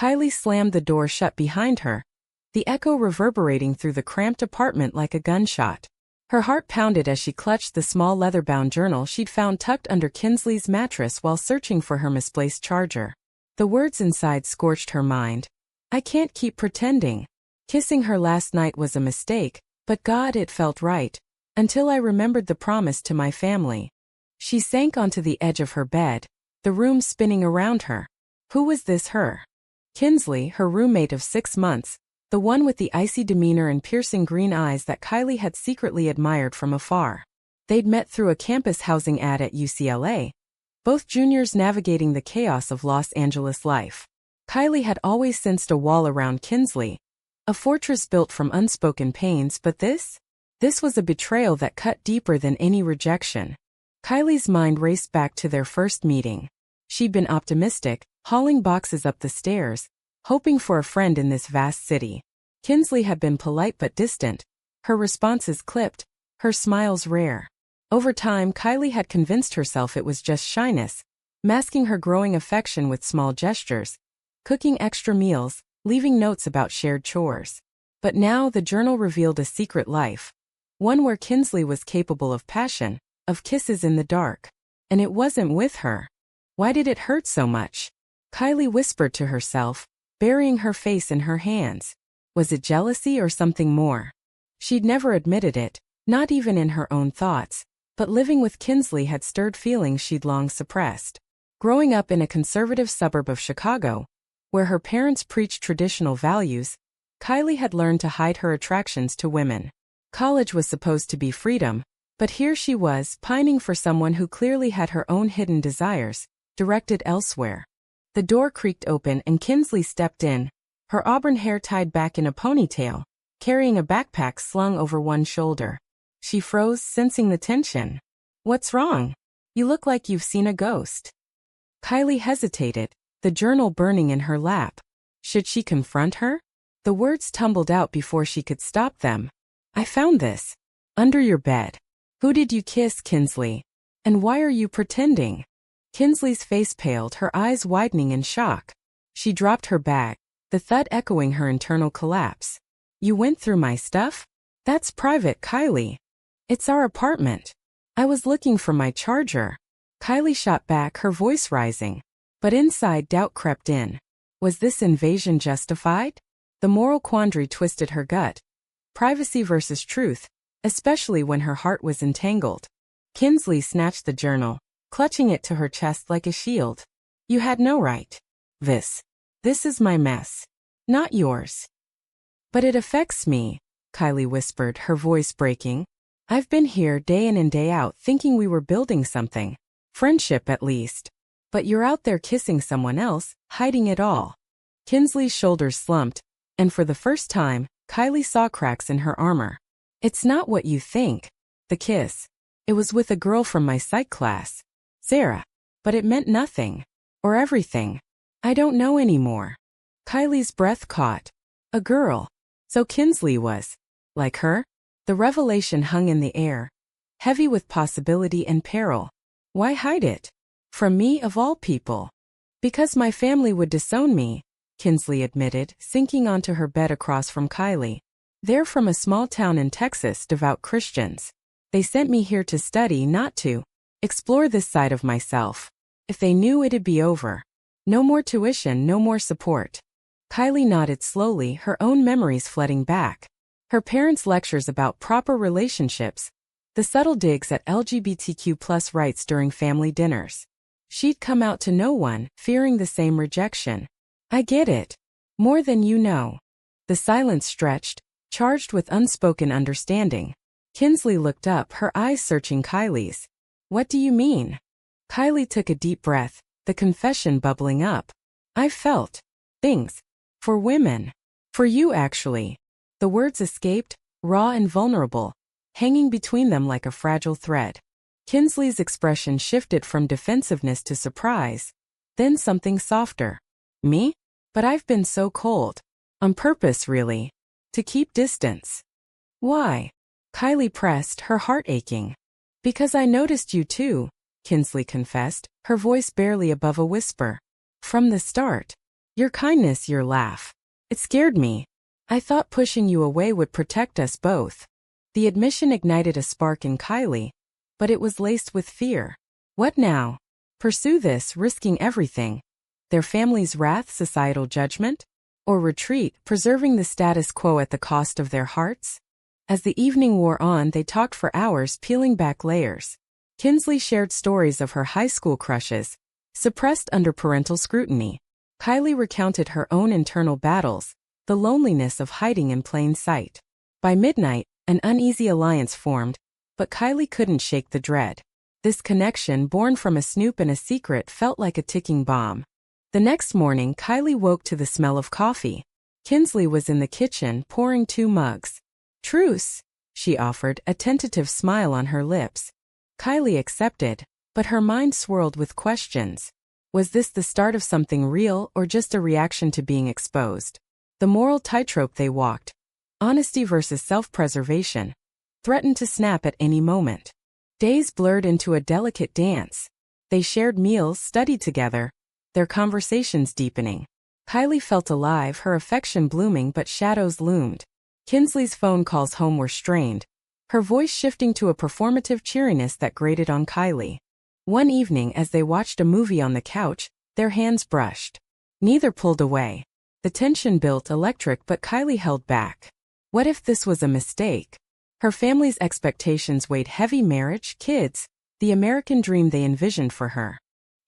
Kylie slammed the door shut behind her, the echo reverberating through the cramped apartment like a gunshot. Her heart pounded as she clutched the small leather-bound journal she'd found tucked under Kinsley's mattress while searching for her misplaced charger. The words inside scorched her mind. I can't keep pretending. Kissing her last night was a mistake, but God, it felt right. Until I remembered the promise to my family. She sank onto the edge of her bed, the room spinning around her. Who was this her? Kinsley, her roommate of 6 months, the one with the icy demeanor and piercing green eyes that Kylie had secretly admired from afar. They'd met through a campus housing ad at UCLA, both juniors navigating the chaos of Los Angeles life. Kylie had always sensed a wall around Kinsley, a fortress built from unspoken pains, but this was a betrayal that cut deeper than any rejection. Kylie's mind raced back to their first meeting. She'd been optimistic, hauling boxes up the stairs, hoping for a friend in this vast city. Kinsley had been polite but distant, her responses clipped, her smiles rare. Over time, Kylie had convinced herself it was just shyness, masking her growing affection with small gestures, cooking extra meals, leaving notes about shared chores. But now the journal revealed a secret life, one where Kinsley was capable of passion, of kisses in the dark. And it wasn't with her. Why did it hurt so much? Kylie whispered to herself, burying her face in her hands. Was it jealousy or something more? She'd never admitted it, not even in her own thoughts, but living with Kinsley had stirred feelings she'd long suppressed. Growing up in a conservative suburb of Chicago, where her parents preached traditional values, Kylie had learned to hide her attractions to women. College was supposed to be freedom, but here she was, pining for someone who clearly had her own hidden desires, directed elsewhere. The door creaked open and Kinsley stepped in, her auburn hair tied back in a ponytail, carrying a backpack slung over one shoulder. She froze, sensing the tension. What's wrong? You look like you've seen a ghost. Kylie hesitated, the journal burning in her lap. Should she confront her? The words tumbled out before she could stop them. I found this. Under your bed. Who did you kiss, Kinsley? And why are you pretending? Kinsley's face paled, her eyes widening in shock. She dropped her bag, the thud echoing her internal collapse. You went through my stuff? That's private, Kylie. It's our apartment. I was looking for my charger. Kylie shot back, her voice rising. But inside doubt crept in. Was this invasion justified? The moral quandary twisted her gut. Privacy versus truth, especially when her heart was entangled. Kinsley snatched the journal, clutching it to her chest like a shield. You had no right. This is my mess. Not yours. But it affects me, Kylie whispered, her voice breaking. I've been here day in and day out thinking we were building something. Friendship at least. But you're out there kissing someone else, hiding it all. Kinsley's shoulders slumped, and for the first time, Kylie saw cracks in her armor. It's not what you think. The kiss. It was with a girl from my psych class. Sarah. But it meant nothing. Or everything. I don't know anymore. Kylie's breath caught. A girl. So Kinsley was. Like her? The revelation hung in the air. Heavy with possibility and peril. Why hide it? From me of all people. Because my family would disown me, Kinsley admitted, sinking onto her bed across from Kylie. They're from a small town in Texas, devout Christians. They sent me here to study, not to explore this side of myself. If they knew it'd be over. No more tuition, no more support. Kylie nodded slowly, her own memories flooding back. Her parents' lectures about proper relationships, the subtle digs at LGBTQ+ rights during family dinners. She'd come out to no one, fearing the same rejection. I get it. More than you know. The silence stretched, charged with unspoken understanding. Kinsley looked up, her eyes searching Kylie's. What do you mean? Kylie took a deep breath, the confession bubbling up. I've felt things. For women. For you, actually. The words escaped, raw and vulnerable, hanging between them like a fragile thread. Kinsley's expression shifted from defensiveness to surprise. Then something softer. Me? But I've been so cold. On purpose, really. To keep distance. Why? Kylie pressed, her heart aching. Because I noticed you too, Kinsley confessed, her voice barely above a whisper. From the start. Your kindness, your laugh. It scared me. I thought pushing you away would protect us both. The admission ignited a spark in Kylie, but it was laced with fear. What now? Pursue this, risking everything. Their family's wrath, societal judgment? Or retreat, preserving the status quo at the cost of their hearts? As the evening wore on, they talked for hours, peeling back layers. Kinsley shared stories of her high school crushes, suppressed under parental scrutiny. Kylie recounted her own internal battles, the loneliness of hiding in plain sight. By midnight, an uneasy alliance formed, but Kylie couldn't shake the dread. This connection, born from a snoop and a secret, felt like a ticking bomb. The next morning, Kylie woke to the smell of coffee. Kinsley was in the kitchen, pouring 2 mugs. Truce, she offered, a tentative smile on her lips. Kylie accepted, but her mind swirled with questions. Was this the start of something real or just a reaction to being exposed? The moral tightrope they walked, honesty versus self-preservation, threatened to snap at any moment. Days blurred into a delicate dance. They shared meals, studied together, their conversations deepening. Kylie felt alive, her affection blooming, but shadows loomed. Kinsley's phone calls home were strained, her voice shifting to a performative cheeriness that grated on Kylie. One evening, as they watched a movie on the couch, their hands brushed. Neither pulled away. The tension built, electric, but Kylie held back. What if this was a mistake? Her family's expectations weighed heavy: marriage, kids, the American dream they envisioned for her.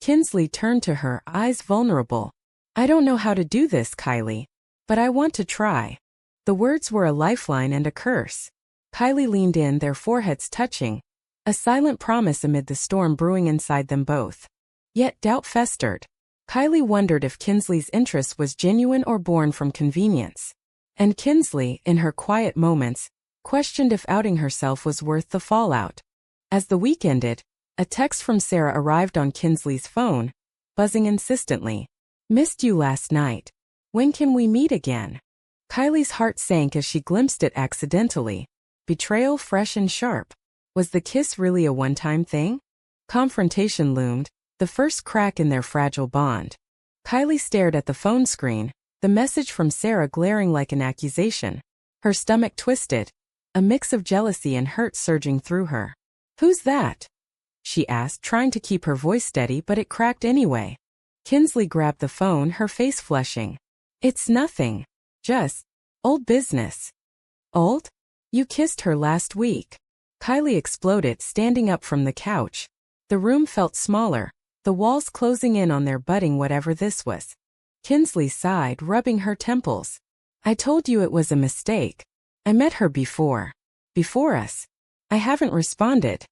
Kinsley turned to her, eyes vulnerable. I don't know how to do this, Kylie, but I want to try. The words were a lifeline and a curse. Kylie leaned in, their foreheads touching, a silent promise amid the storm brewing inside them both. Yet doubt festered. Kylie wondered if Kinsley's interest was genuine or born from convenience. And Kinsley, in her quiet moments, questioned if outing herself was worth the fallout. As the week ended, a text from Sarah arrived on Kinsley's phone, buzzing insistently. Missed you last night. When can we meet again? Kylie's heart sank as she glimpsed it accidentally. Betrayal, fresh and sharp. Was the kiss really a one-time thing? Confrontation loomed, the first crack in their fragile bond. Kylie stared at the phone screen, the message from Sarah glaring like an accusation. Her stomach twisted, a mix of jealousy and hurt surging through her. Who's that? She asked, trying to keep her voice steady, but it cracked anyway. Kinsley grabbed the phone, her face flushing. It's nothing. Just old business. Old? You kissed her last week. Kylie exploded, standing up from the couch. The room felt smaller, the walls closing in on their budding whatever this was. Kinsley sighed, rubbing her temples. I told you it was a mistake. I met her before. Before us. I haven't responded.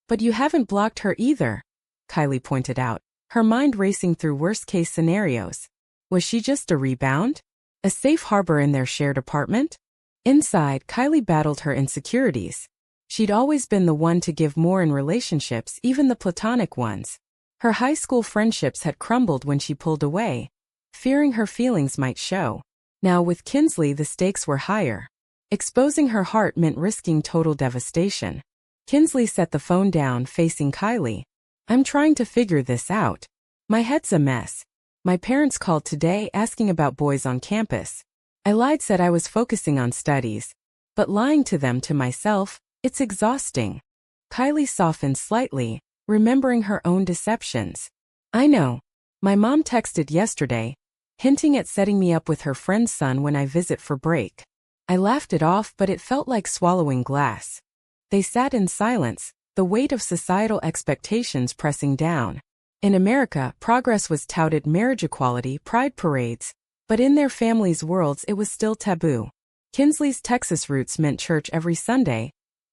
But you haven't blocked her either, Kylie pointed out, her mind racing through worst-case scenarios. Was she just a rebound? A safe harbor in their shared apartment? Inside, Kylie battled her insecurities. She'd always been the one to give more in relationships, even the platonic ones. Her high school friendships had crumbled when she pulled away, fearing her feelings might show. Now with Kinsley, the stakes were higher. Exposing her heart meant risking total devastation. Kinsley set the phone down, facing Kylie. I'm trying to figure this out. My head's a mess. My parents called today asking about boys on campus. I lied, said I was focusing on studies. But lying to them, to myself, it's exhausting. Kylie softened slightly, remembering her own deceptions. I know. My mom texted yesterday, hinting at setting me up with her friend's son when I visit for break. I laughed it off, but it felt like swallowing glass. They sat in silence, the weight of societal expectations pressing down. In America, progress was touted, marriage equality, pride parades, but in their families' worlds it was still taboo. Kinsley's Texas roots meant church every Sunday,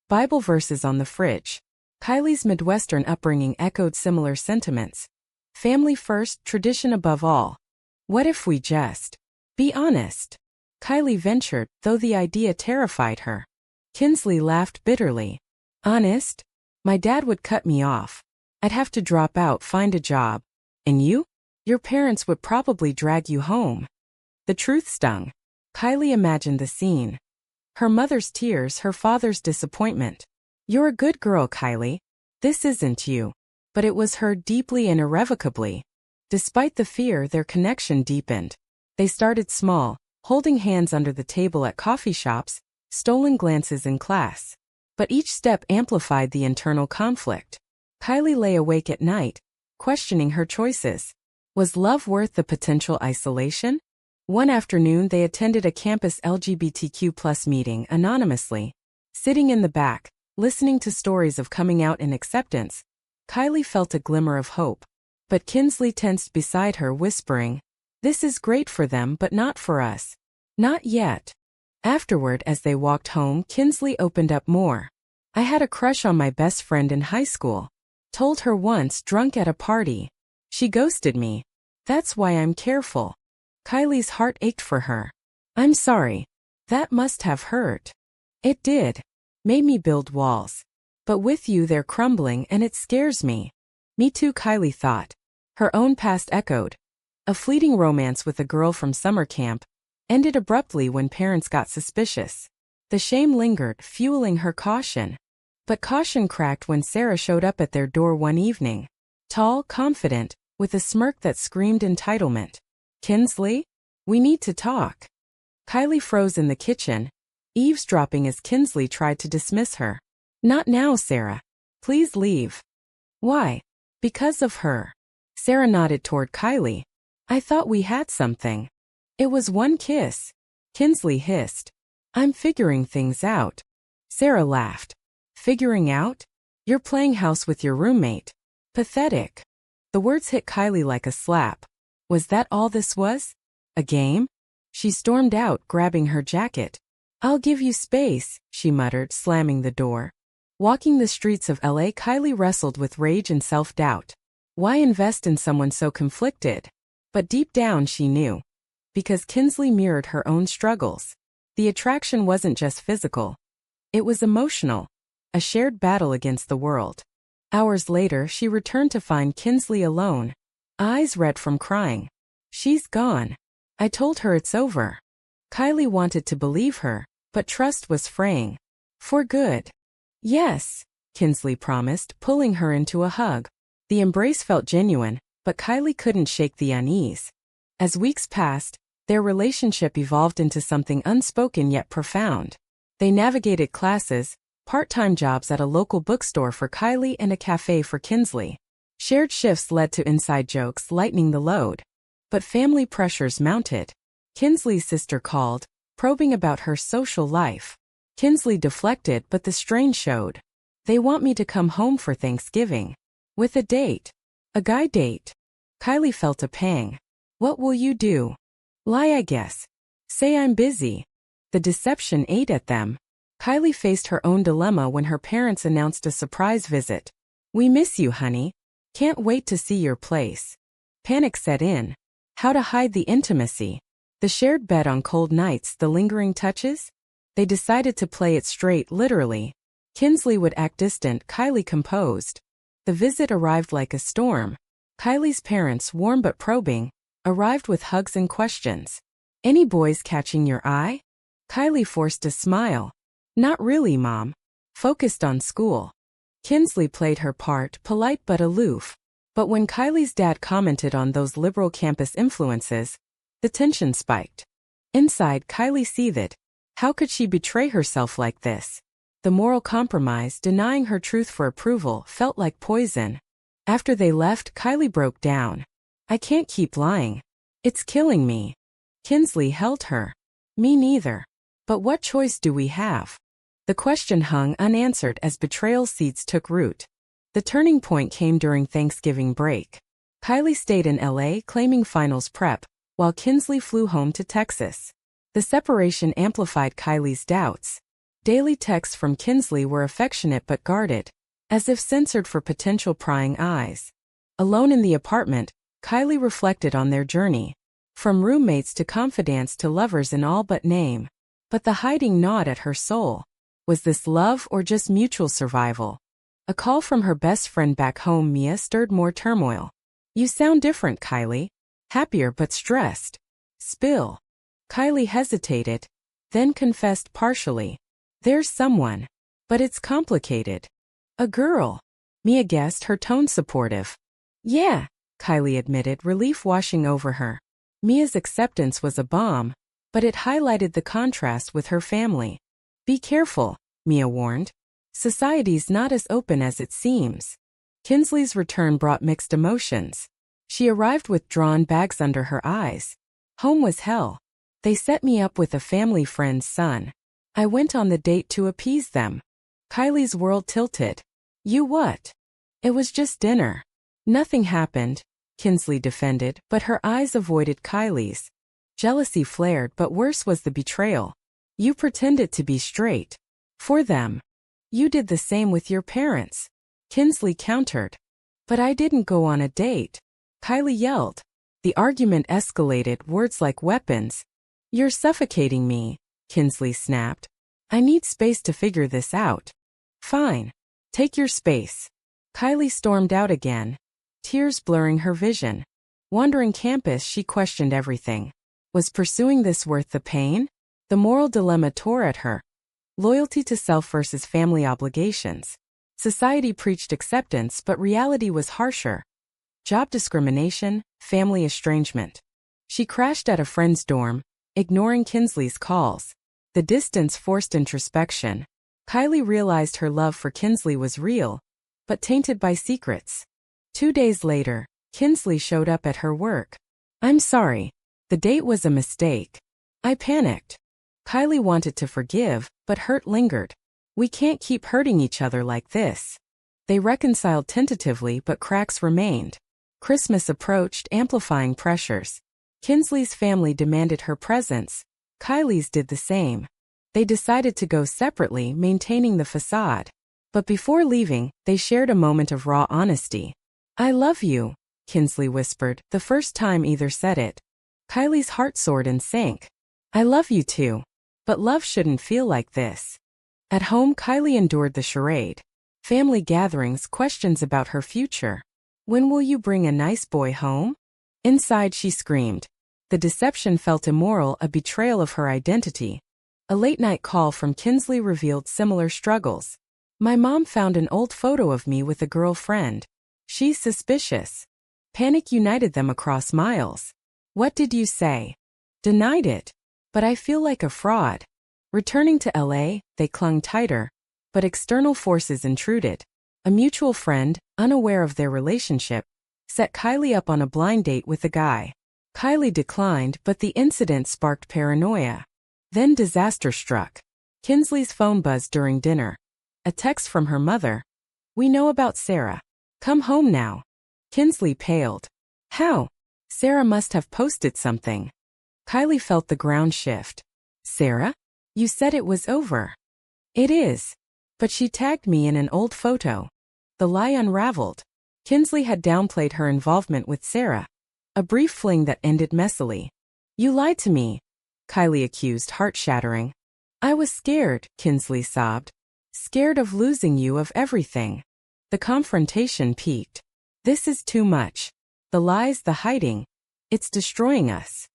Bible verses on the fridge. Kylie's Midwestern upbringing echoed similar sentiments. Family first, tradition above all. What if we just be honest? Kylie ventured, though the idea terrified her. Kinsley laughed bitterly. Honest? My dad would cut me off. I'd have to drop out, find a job. And you? Your parents would probably drag you home. The truth stung. Kylie imagined the scene. Her mother's tears, her father's disappointment. You're a good girl, Kylie. This isn't you. But it was her, deeply and irrevocably. Despite the fear, their connection deepened. They started small, holding hands under the table at coffee shops, stolen glances in class. But each step amplified the internal conflict. Kylie lay awake at night, questioning her choices. Was love worth the potential isolation? One afternoon they attended a campus LGBTQ+ meeting anonymously. Sitting in the back, listening to stories of coming out and acceptance, Kylie felt a glimmer of hope. But Kinsley tensed beside her, whispering, "This is great for them but not for us. Not yet." Afterward, as they walked home, Kinsley opened up more. "I had a crush on my best friend in high school. Told her once, drunk at a party. She ghosted me. That's why I'm careful." Kylie's heart ached for her. "I'm sorry. That must have hurt." "It did. Made me build walls. But with you they're crumbling and it scares me." "Me too," Kylie thought. Her own past echoed. A fleeting romance with a girl from summer camp ended abruptly when parents got suspicious. The shame lingered, fueling her caution. But caution cracked when Sarah showed up at their door one evening. Tall, confident, with a smirk that screamed entitlement. "Kinsley? We need to talk." Kylie froze in the kitchen, eavesdropping as Kinsley tried to dismiss her. "Not now, Sarah. Please leave." "Why?" "Because of her." Sarah nodded toward Kylie. "I thought we had something." "It was one kiss." Kinsley hissed. "I'm figuring things out." Sarah laughed. "Figuring out? You're playing house with your roommate. Pathetic." The words hit Kylie like a slap. Was that all this was? A game? She stormed out, grabbing her jacket. "I'll give you space," she muttered, slamming the door. Walking the streets of LA, Kylie wrestled with rage and self-doubt. Why invest in someone so conflicted? But deep down she knew. Because Kinsley mirrored her own struggles. The attraction wasn't just physical. It was emotional. A shared battle against the world. Hours later, she returned to find Kinsley alone, eyes red from crying. "She's gone. I told her it's over." Kylie wanted to believe her, but trust was fraying. "For good." "Yes," Kinsley promised, pulling her into a hug. The embrace felt genuine, but Kylie couldn't shake the unease. As weeks passed, their relationship evolved into something unspoken yet profound. They navigated classes, part-time jobs at a local bookstore for Kylie and a cafe for Kinsley. Shared shifts led to inside jokes, lightening the load. But family pressures mounted. Kinsley's sister called, probing about her social life. Kinsley deflected, but the strain showed. "They want me to come home for Thanksgiving. With a date. A guy date." Kylie felt a pang. "What will you do?" "Lie, I guess. Say I'm busy." The deception ate at them. Kylie faced her own dilemma when her parents announced a surprise visit. "We miss you, honey. Can't wait to see your place." Panic set in. How to hide the intimacy? The shared bed on cold nights, the lingering touches? They decided to play it straight, literally. Kinsley would act distant, Kylie composed. The visit arrived like a storm. Kylie's parents, warm but probing, arrived with hugs and questions. "Any boys catching your eye?" Kylie forced a smile. "Not really, Mom. Focused on school." Kinsley played her part, polite but aloof. But when Kylie's dad commented on those liberal campus influences, the tension spiked. Inside, Kylie seethed. How could she betray herself like this? The moral compromise, denying her truth for approval, felt like poison. After they left, Kylie broke down. "I can't keep lying. It's killing me." Kinsley held her. "Me neither. But what choice do we have?" The question hung unanswered as betrayal seeds took root. The turning point came during Thanksgiving break. Kylie stayed in LA claiming finals prep, while Kinsley flew home to Texas. The separation amplified Kylie's doubts. Daily texts from Kinsley were affectionate but guarded, as if censored for potential prying eyes. Alone in the apartment, Kylie reflected on their journey. From roommates to confidants to lovers in all but name. But the hiding gnawed at her soul. Was this love or just mutual survival? A call from her best friend back home, Mia, stirred more turmoil. "You sound different, Kylie. Happier but stressed." "Spill." Kylie hesitated, then confessed partially. "There's someone. But it's complicated." "A girl." Mia guessed, her tone supportive. "Yeah," Kylie admitted, relief washing over her. Mia's acceptance was a bomb, but it highlighted the contrast with her family. Be careful, Mia warned. Society's not as open as it seems. Kinsley's return brought mixed emotions. She arrived with drawn bags under her eyes. Home was hell. They set me up with a family friend's son. I went on the date to appease them. Kylie's world tilted. You what? It was just dinner. Nothing happened, Kinsley defended, but her eyes avoided Kylie's. Jealousy flared, but worse was the betrayal. You pretended to be straight. For them. You did the same with your parents. Kinsley countered. But I didn't go on a date. Kylie yelled. The argument escalated, words like weapons. You're suffocating me, Kinsley snapped. I need space to figure this out. Fine. Take your space. Kylie stormed out again, tears blurring her vision. Wandering campus, she questioned everything. Was pursuing this worth the pain? The moral dilemma tore at her. Loyalty to self versus family obligations. Society preached acceptance, but reality was harsher. Job discrimination, family estrangement. She crashed at a friend's dorm, ignoring Kinsley's calls. The distance forced introspection. Kylie realized her love for Kinsley was real, but tainted by secrets. 2 days later, Kinsley showed up at her work. I'm sorry. The date was a mistake. I panicked. Kylie wanted to forgive, but hurt lingered. We can't keep hurting each other like this. They reconciled tentatively, but cracks remained. Christmas approached, amplifying pressures. Kinsley's family demanded her presence. Kylie's did the same. They decided to go separately, maintaining the facade. But before leaving, they shared a moment of raw honesty. I love you, Kinsley whispered, the first time either said it. Kylie's heart soared and sank. I love you too. But love shouldn't feel like this. At home, Kylie endured the charade. Family gatherings, questions about her future. When will you bring a nice boy home? Inside, she screamed. The deception felt immoral, a betrayal of her identity. A late-night call from Kinsley revealed similar struggles. My mom found an old photo of me with a girlfriend. She's suspicious. Panic united them across miles. What did you say? Denied it. But I feel like a fraud. Returning to LA, they clung tighter. But external forces intruded. A mutual friend, unaware of their relationship, set Kylie up on a blind date with a guy. Kylie declined, but the incident sparked paranoia. Then disaster struck. Kinsley's phone buzzed during dinner. A text from her mother. We know about Sarah. Come home now. Kinsley paled. How? Sarah must have posted something. Kylie felt the ground shift. Sarah? You said it was over. It is. But she tagged me in an old photo. The lie unraveled. Kinsley had downplayed her involvement with Sarah. A brief fling that ended messily. You lied to me, Kylie accused, heart-shattering. I was scared, Kinsley sobbed. Scared of losing you, of everything. The confrontation peaked. This is too much. The lies, the hiding. It's destroying us.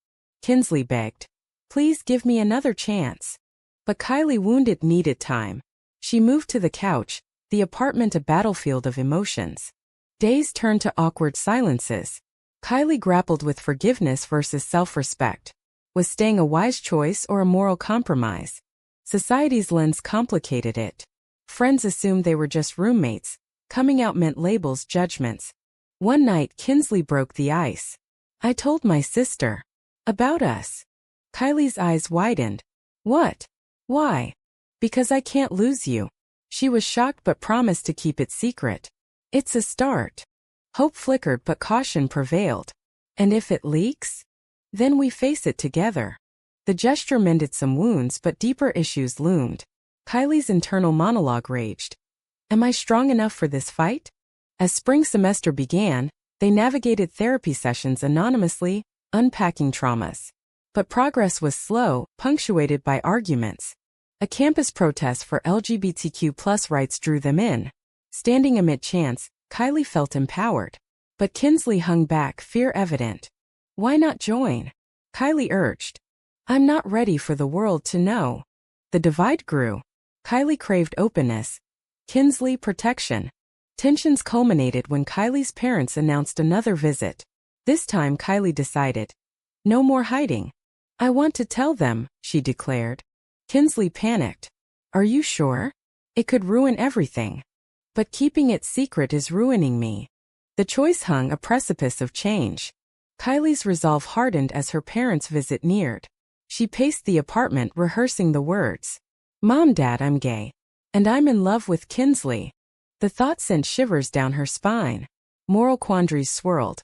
Kinsley begged. Please give me another chance. But Kylie, wounded, needed time. She moved to the couch, the apartment a battlefield of emotions. Days turned to awkward silences. Kylie grappled with forgiveness versus self-respect. Was staying a wise choice or a moral compromise? Society's lens complicated it. Friends assumed they were just roommates. Coming out meant labels, judgments. One night, Kinsley broke the ice. I told my sister. About us. Kylie's eyes widened. What? Why? Because I can't lose you. She was shocked but promised to keep it secret. It's a start. Hope flickered but caution prevailed. And if it leaks? Then we face it together. The gesture mended some wounds, but deeper issues loomed. Kylie's internal monologue raged. Am I strong enough for this fight? As spring semester began, they navigated therapy sessions anonymously, unpacking traumas. But progress was slow, punctuated by arguments. A campus protest for LGBTQ+ rights drew them in. Standing amid chants, Kylie felt empowered. But Kinsley hung back, fear evident. Why not join? Kylie urged. I'm not ready for the world to know. The divide grew. Kylie craved openness. Kinsley, protection. Tensions culminated when Kylie's parents announced another visit. This time Kylie decided. No more hiding. I want to tell them, she declared. Kinsley panicked. Are you sure? It could ruin everything. But keeping it secret is ruining me. The choice hung a precipice of change. Kylie's resolve hardened as her parents' visit neared. She paced the apartment rehearsing the words. Mom, Dad, I'm gay. And I'm in love with Kinsley. The thought sent shivers down her spine. Moral quandaries swirled.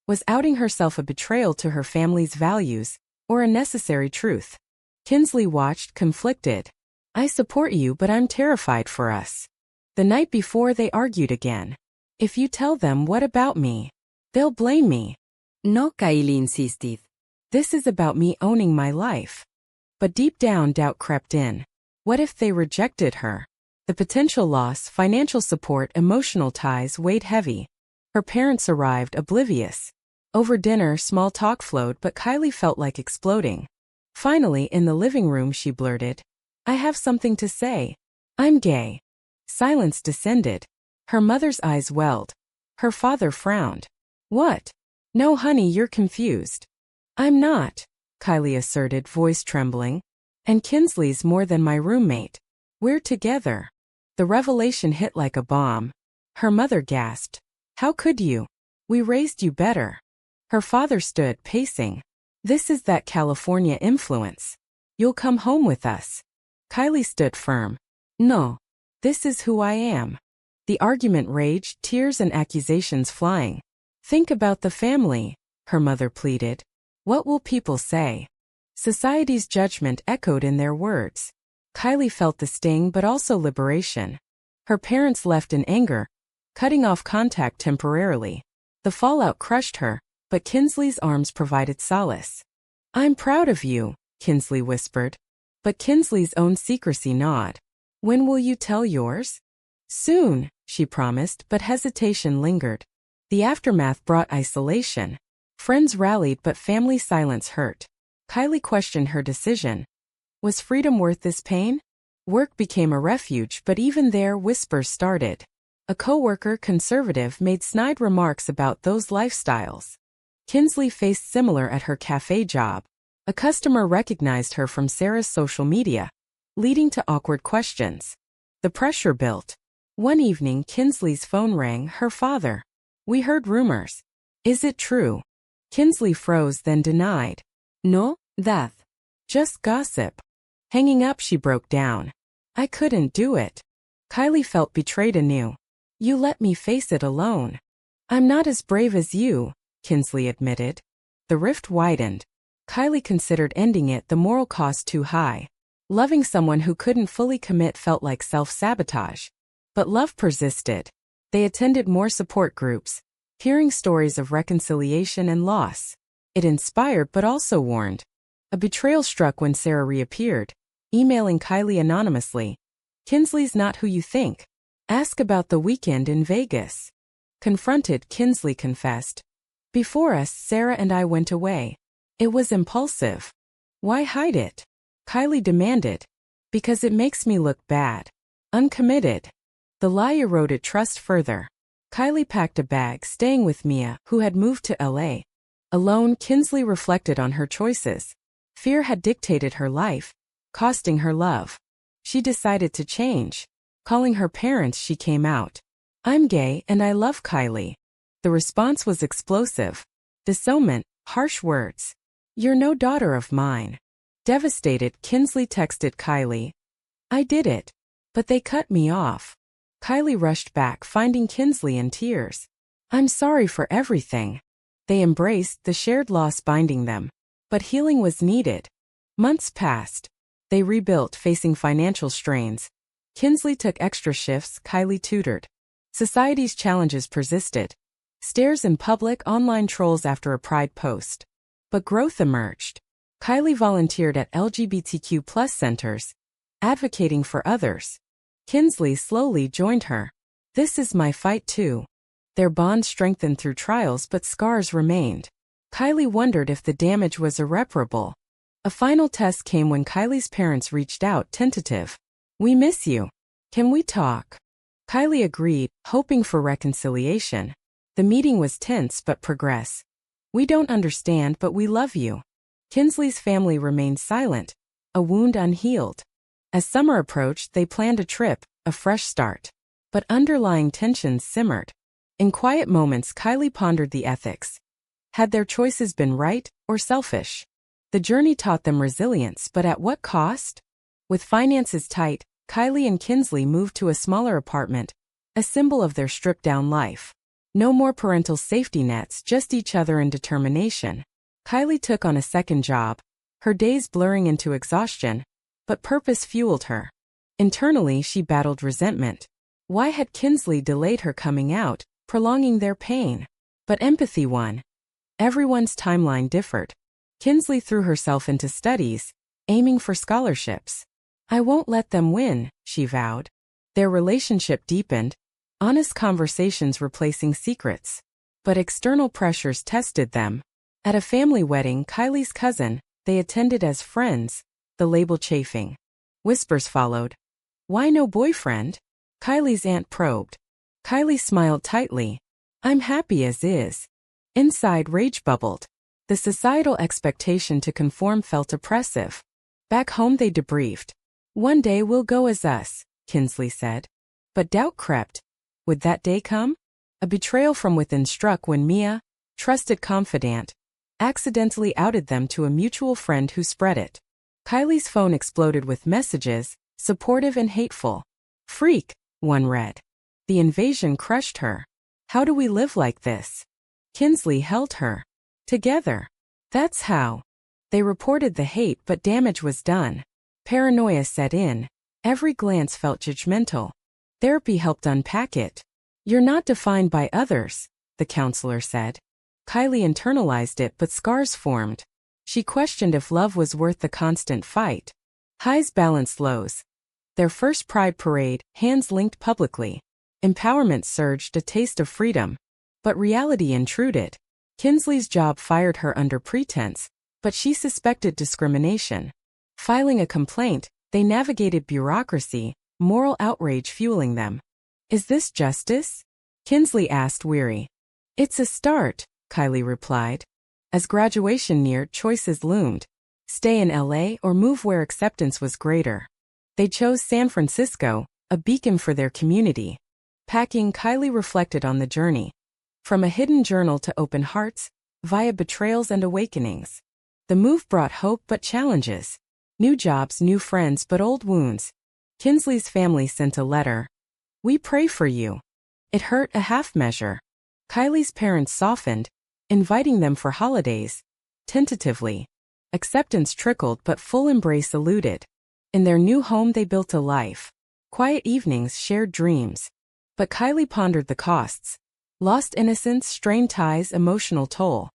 Was outing herself a betrayal to her family's values, or a necessary truth? Kinsley watched, conflicted. I support you, but I'm terrified for us. The night before they argued again. If you tell them what about me? They'll blame me. No, Kylie insisted. This is about me owning my life. But deep down doubt crept in. What if they rejected her? The potential loss, financial support, emotional ties weighed heavy. Her parents arrived oblivious. Over dinner, small talk flowed, but Kylie felt like exploding. Finally, in the living room, she blurted, I have something to say. I'm gay. Silence descended. Her mother's eyes welled. Her father frowned. What? No, honey, you're confused. I'm not, Kylie asserted, voice trembling. And Kinsley's more than my roommate. We're together. The revelation hit like a bomb. Her mother gasped. How could you? We raised you better. Her father stood, pacing. This is that California influence. You'll come home with us. Kylie stood firm. No. This is who I am. The argument raged, tears and accusations flying. Think about the family, her mother pleaded. What will people say? Society's judgment echoed in their words. Kylie felt the sting but also liberation. Her parents left in anger, cutting off contact temporarily. The fallout crushed her, but Kinsley's arms provided solace. I'm proud of you, Kinsley whispered. But Kinsley's own secrecy gnawed. When will you tell yours? Soon, she promised, but hesitation lingered. The aftermath brought isolation. Friends rallied, but family silence hurt. Kylie questioned her decision. Was freedom worth this pain? Work became a refuge, but even there whispers started. A coworker, conservative, made snide remarks about those lifestyles. Kinsley faced similar at her cafe job. A customer recognized her from Sarah's social media, leading to awkward questions. The pressure built. One evening, Kinsley's phone rang, her father. We heard rumors. Is it true? Kinsley froze, then denied. No, Dad. Just gossip. Hanging up, she broke down. I couldn't do it. Kylie felt betrayed anew. You let me face it alone. I'm not as brave as you, Kinsley admitted. The rift widened. Kylie considered ending it, the moral cost too high. Loving someone who couldn't fully commit felt like self-sabotage. But love persisted. They attended more support groups, hearing stories of reconciliation and loss. It inspired but also warned. A betrayal struck when Sarah reappeared, emailing Kylie anonymously. Kinsley's not who you think. Ask about the weekend in Vegas. Confronted, Kinsley confessed. Before us, Sarah and I went away. It was impulsive. Why hide it? Kylie demanded. Because it makes me look bad. Uncommitted. The lie eroded trust further. Kylie packed a bag, staying with Mia, who had moved to LA. Alone, Kinsley reflected on her choices. Fear had dictated her life, costing her love. She decided to change. Calling her parents, she came out. I'm gay and I love Kylie. The response was explosive. Disownment, harsh words. You're no daughter of mine. Devastated, Kinsley texted Kylie. I did it. But they cut me off. Kylie rushed back, finding Kinsley in tears. I'm sorry for everything. They embraced, the shared loss binding them. But healing was needed. Months passed. They rebuilt, facing financial strains. Kinsley took extra shifts, Kylie tutored. Society's challenges persisted. Stares in public, online trolls after a pride post. But growth emerged. Kylie volunteered at LGBTQ+ centers, advocating for others. Kinsley slowly joined her. This is my fight too. Their bond strengthened through trials, but scars remained. Kylie wondered if the damage was irreparable. A final test came when Kylie's parents reached out, tentative. We miss you. Can we talk? Kylie agreed, hoping for reconciliation. The meeting was tense but progressed. We don't understand, but we love you. Kinsley's family remained silent, a wound unhealed. As summer approached, they planned a trip, a fresh start. But underlying tensions simmered. In quiet moments, Kylie pondered the ethics. Had their choices been right or selfish? The journey taught them resilience, but at what cost? With finances tight, Kylie and Kinsley moved to a smaller apartment, a symbol of their stripped-down life. No more parental safety nets, just each other and determination. Kylie took on a second job, her days blurring into exhaustion, but purpose fueled her. Internally, she battled resentment. Why had Kinsley delayed her coming out, prolonging their pain? But empathy won. Everyone's timeline differed. Kinsley threw herself into studies, aiming for scholarships. I won't let them win, she vowed. Their relationship deepened, honest conversations replacing secrets. But external pressures tested them. At a family wedding, Kylie's cousin, they attended as friends, the label chafing. Whispers followed. Why no boyfriend? Kylie's aunt probed. Kylie smiled tightly. I'm happy as is. Inside, rage bubbled. The societal expectation to conform felt oppressive. Back home they debriefed. One day we'll go as us, Kinsley said. But doubt crept. Would that day come? A betrayal from within struck when Mia, trusted confidant, accidentally outed them to a mutual friend who spread it. Kylie's phone exploded with messages, supportive and hateful. Freak, one read. The invasion crushed her. How do we live like this? Kinsley held her. Together. That's how. They reported the hate, but damage was done. Paranoia set in. Every glance felt judgmental. Therapy helped unpack it. You're not defined by others, the counselor said. Kylie internalized it, but scars formed. She questioned if love was worth the constant fight. Highs balanced lows. Their first pride parade, hands linked publicly. Empowerment surged, a taste of freedom. But reality intruded. Kinsley's job fired her under pretense, but she suspected discrimination. Filing a complaint, they navigated bureaucracy, moral outrage fueling them. Is this justice? Kinsley asked, weary. It's a start, Kylie replied. As graduation neared, choices loomed. Stay in LA or move where acceptance was greater. They chose San Francisco, a beacon for their community. Packing, Kylie reflected on the journey. From a hidden journal to open hearts, via betrayals and awakenings. The move brought hope but challenges. New jobs, new friends, but old wounds. Kinsley's family sent a letter. We pray for you. It hurt, a half measure. Kylie's parents softened, inviting them for holidays. Tentatively. Acceptance trickled, but full embrace eluded. In their new home they built a life. Quiet evenings, shared dreams. But Kylie pondered the costs. Lost innocence, strained ties, emotional toll.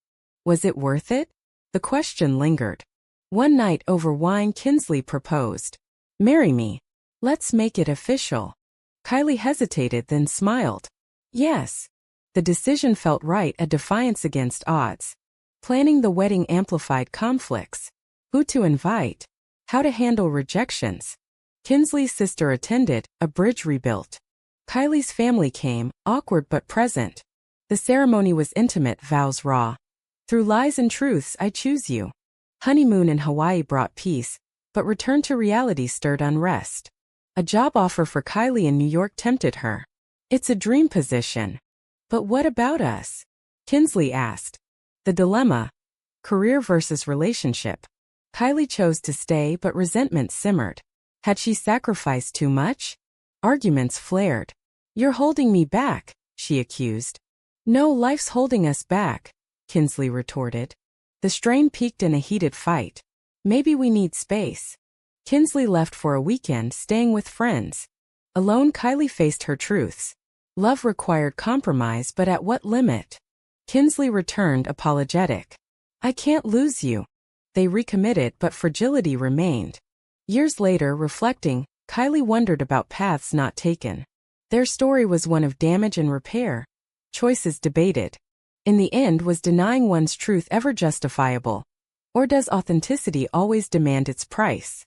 Was it worth it? The question lingered. One night over wine, Kinsley proposed. Marry me. Let's make it official. Kylie hesitated, then smiled. Yes. The decision felt right, a defiance against odds. Planning the wedding amplified conflicts. Who to invite? How to handle rejections? Kinsley's sister attended, a bridge rebuilt. Kylie's family came, awkward but present. The ceremony was intimate, vows raw. Through lies and truths, I choose you. Honeymoon in Hawaii brought peace, but return to reality stirred unrest. A job offer for Kylie in New York tempted her. It's a dream position. But what about us? Kinsley asked. The dilemma. Career versus relationship. Kylie chose to stay, but resentment simmered. Had she sacrificed too much? Arguments flared. You're holding me back, she accused. No, life's holding us back, Kinsley retorted. The strain peaked in a heated fight. Maybe we need space. Kinsley left for a weekend, staying with friends. Alone, Kylie faced her truths. Love required compromise, but at what limit? Kinsley returned, apologetic. I can't lose you. They recommitted, but fragility remained. Years later, reflecting, Kylie wondered about paths not taken. Their story was one of damage and repair. Choices debated. In the end, was denying one's truth ever justifiable? Or does authenticity always demand its price?